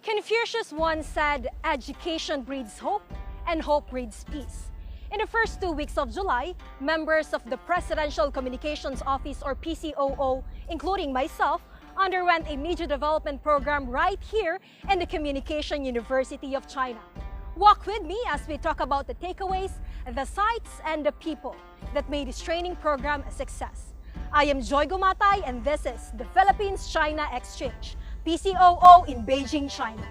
Confucius once said, education breeds hope, and hope breeds peace. In the first 2 weeks of July, members of the Presidential Communications Office or PCOO, including myself, underwent a media development program right here in the Communication University of China. Walk with me as we talk about the takeaways, the sites, and the people that made this training program a success. I am Joy Gumatay, and this is the Philippines-China Exchange, PCOO in Beijing, China.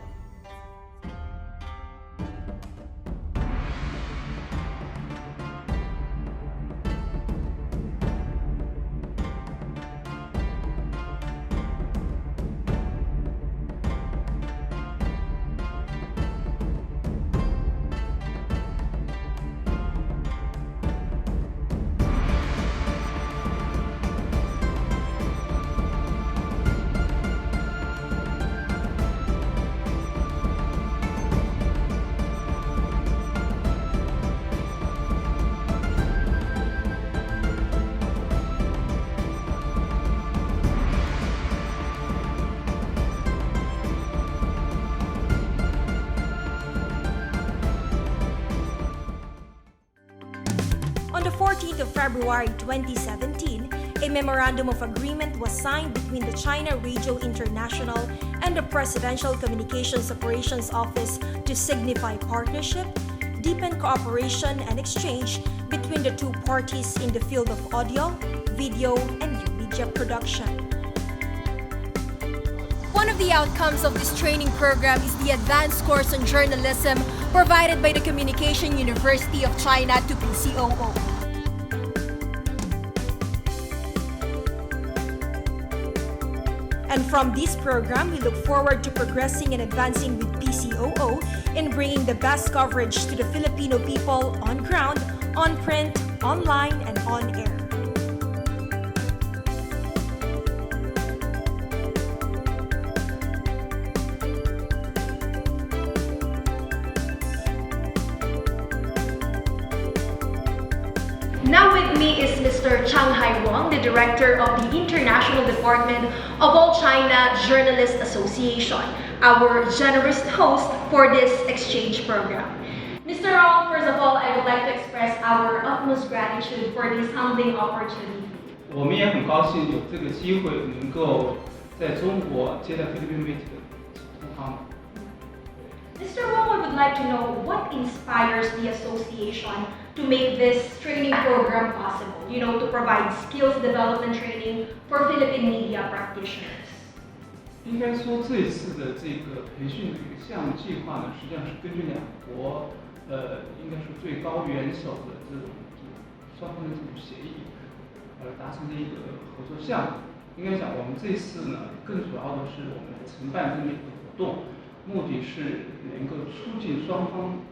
On the 14th of February 2017, a Memorandum of Agreement was signed between the China Radio International and the Presidential Communications Operations Office to signify partnership, deepen cooperation and exchange between the two parties in the field of audio, video, and new media production. One of the outcomes of this training program is the advanced course on journalism provided by the Communication University of China to PCOO. And from this program, we look forward to progressing and advancing with PCOO in bringing the best coverage to the Filipino people on ground, on print, online, and on air. Now with me is Mr. Chang Hai Wang, the Director of the International Department of All China Journalists Association, our generous host for this exchange program. Mr. Wang, first of all, I would like to express our utmost gratitude for this humbling opportunity. 我们也很高兴有这个机会能够在中国接待菲律宾媒体的同行们。 Mr. Wang, I would like to know what inspires the association to make this training program possible, to provide skills development training for Philippine media practitioners. 应该说这一次的这个培训的一个项目计划呢，实际上是根据两国应该说最高元首的这种双方的这种协议而达成的一个合作项目。应该讲我们这次呢，更主要的是我们承办这么一个活动。 目的是能够促进双方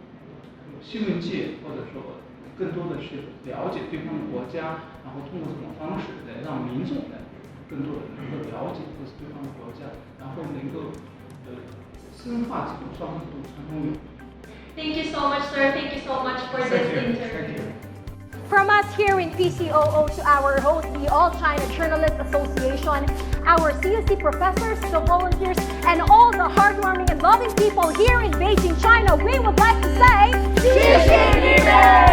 新闻界或者说更多的去了解对方的国家，然后通过这种方式来让民众呢更多的能够了解这是对方的国家，然后能够深化这种双方的传统友谊。 Thank you so much, sir. Thank you so much for this interview. From us here in PCOO to our host, the All China Journalists Association, our CSC professors, the volunteers, and all the heartwarming and loving people here in Beijing, China, we would like to say, 谢谢你们!